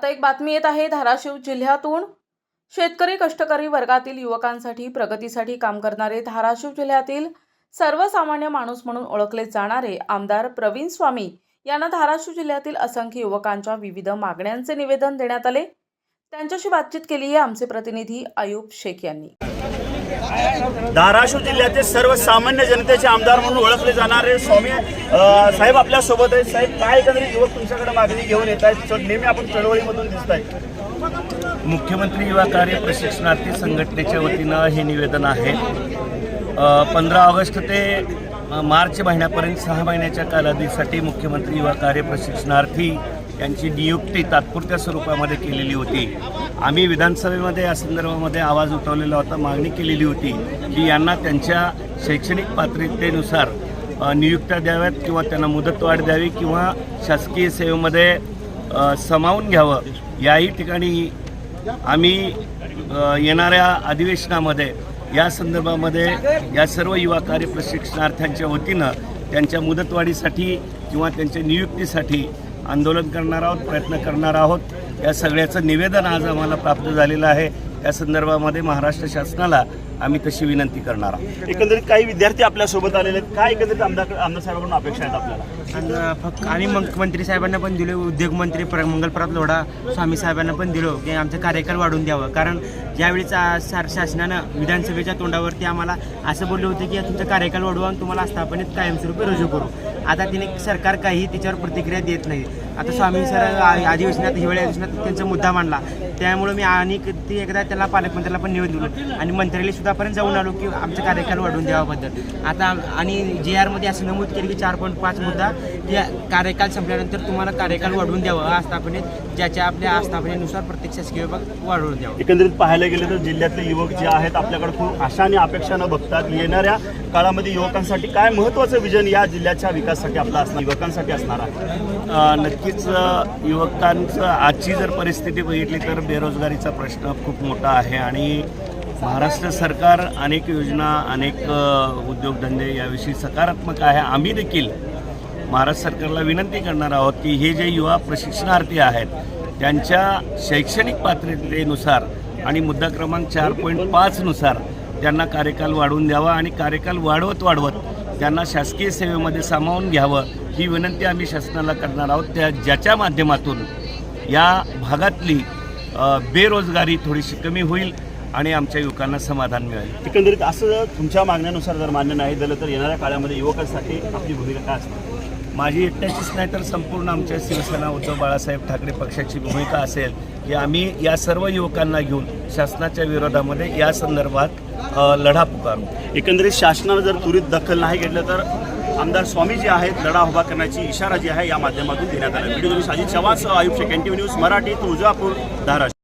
आता एक बातमी येत आहे धाराशिव जिल्ह्यातून। शेतकरी कष्टकरी वर्गातील युवकांसाठी प्रगतीसाठी काम करणारे धाराशिव जिल्ह्यातील सर्वसामान्य माणूस म्हणून ओळखले जाणारे आमदार प्रवीण स्वामी यांना धाराशिव जिल्ह्यातील असंख्य युवकांच्या विविध मागण्यांचे निवेदन देण्यात आले। त्यांच्याशी बातचीत केली आहे आमचे प्रतिनिधी अयूब शेख यांनी। धाराशिव जिल्ह्यातील सर्वसामान्य जनतेचे आमदार म्हणून ओळखले जाणारे स्वामी साहेब आपल्या सोबत आहेत। साहेब, काय एकंदरीत युवक तुमच्याकडे मागणी घेऊन येत आहेत? नेहमी आपण चळवळीमधून दिसत आहे। मुख्यमंत्री युवा कार्य प्रशिक्षणार्थी संघटनेच्या वतीनं हे निवेदन आहे। 15 ऑगस्ट ते मार्च महिन्यापर्यंत 6 महिन्याच्या कालावधीसाठी मुख्यमंत्री युवा कार्य प्रशिक्षणार्थी यांची नियुक्ती तात्पुरत्या स्वरूपामध्ये केलेली होती। आम्ही विधानसभेमध्ये या संदर्भामध्ये आवाज उठवलेला होता, मागणी केलेली होती की यांना त्यांच्या शैक्षणिक पात्रतेनुसार नियुक्त्या द्याव्यात किंवा त्यांना मुदतवाढ द्यावी किंवा शासकीय सेवेमध्ये सामावून घ्यावं। याही ठिकाणी आम्ही येणाऱ्या अधिवेशनामध्ये या संदर्भामध्ये या सर्व युवा कार्य प्रशिक्षणार्थ्यांच्या वतीनं त्यांच्या मुदतवाढीसाठी किंवा त्यांच्या नियुक्तीसाठी आंदोलन करणार आहोत, प्रयत्न करणार आहोत। या सगळ्याचं निवेदन आज आम्हाला प्राप्त झालेलं आहे। या संदर्भामध्ये महाराष्ट्र शासनाला आम्ही तशी विनंती करणार आहोत। एकंदरीत काही विद्यार्थी आपल्यासोबत आलेले आहेत, काय एकंदरीत आमदार साहेबांकडून अपेक्षा आहेत आपल्याला? आणि मुख्यमंत्री साहेबांना पण दिलो, उद्योगमंत्री मंगलप्रताप लोढा स्वामी साहेबांना पण दिलो की आमचं कार्यकाल वाढवून द्यावं। कारण ज्यावेळी शासनानं विधानसभेच्या तोंडावरती आम्हाला असं बोलले होते की तुमचं कार्यकाल वाढवू आणि तुम्हाला आस्थापनेत कायमस्वरूपी रुजू करू। आता तिने सरकार काही त्याच्यावर प्रतिक्रिया देत नाही। आता स्वामी सर अधिवेशनात हिवाळी अधिवेशनात त्यांचा मुद्दा मांडला, त्यामुळे मी आणि ती एकदा त्याला पालकमंत्र्याला पण निवेदन दिलं आणि मंत्र्याला सुद्धापर्यंत जाऊन आलो की आमचं कार्यकाल वाढवून द्यावाबद्दल। आता आणि JR असं नमूद केलं की 4.5 मुद्दा की कार्यकाल संपल्यानंतर तुम्हाला कार्यकाल वाढवून द्यावं आस्थापनेत, ज्याच्या आपल्या आस्थापनेनुसार प्रत्येक शासकीय विभाग वाढवून द्यावं। एकंदरीत पाहायला गेले तर जिल्ह्यातले युवक जे आहेत आपल्याकडे खूप आशा आणि अपेक्षा न बघतात। येणाऱ्या काळामध्ये युवकांसाठी काय महत्त्वाचं विजन या जिल्ह्याच्या विकासासाठी आपलं असणार, युवकांसाठी असणार आहे? नक्कीच युवकांचं आजची जर परिस्थिती बघितली तर बेरोजगारीचा प्रश्न खूप मोठा आहे आणि महाराष्ट्र सरकार अनेक योजना, अनेक उद्योगधंदे याविषयी सकारात्मक आहे। आम्ही देखील महाराष्ट्र सरकारला विनंती करणार आहोत की हे जे युवा प्रशिक्षणार्थी आहेत त्यांच्या शैक्षणिक पात्रतेनुसार आणि मुद्दा क्रमांक 4.5 नुसार त्यांना कार्यकाल वाढवून द्यावा आणि कार्यकाल वाढवत त्यांना शासकीय सेवेमध्ये सामावून घ्यावं ही विनंती आम्ही शासनाला करणार आहोत। ज्याच्या माध्यमातून या भागातली बेरोजगारी थोडीशी कमी होईल आणि आमच्या युवकांना समाधान मिळेल। एकंदरीत असं तुमच्या मागण्यानुसार जर मान्य नाही झालं तर येणाऱ्या काळामध्ये युवकांसाठी आपली भूमिका काय असणार? माझी एकट्याचीच नाही तर संपूर्ण आमच्या शिवसेना उद्धव बाळासाहेब ठाकरे पक्षाची भूमिका असेल की आम्ही या सर्व युवकांना घेऊन शासनाच्या विरोधामध्ये या संदर्भात लढा पुकारू। एकंदरीत शासनानं जर त्वरित दखल नाही घेतलं तर आमदार स्वामी जे आहेत लढा उभा करण्याची इशारा जी आहे या माध्यमातून देण्यात आला। Video Ajit Chavan, Ayub Shaikh, NTV news Marathi, Tuljapur, Dharashiv.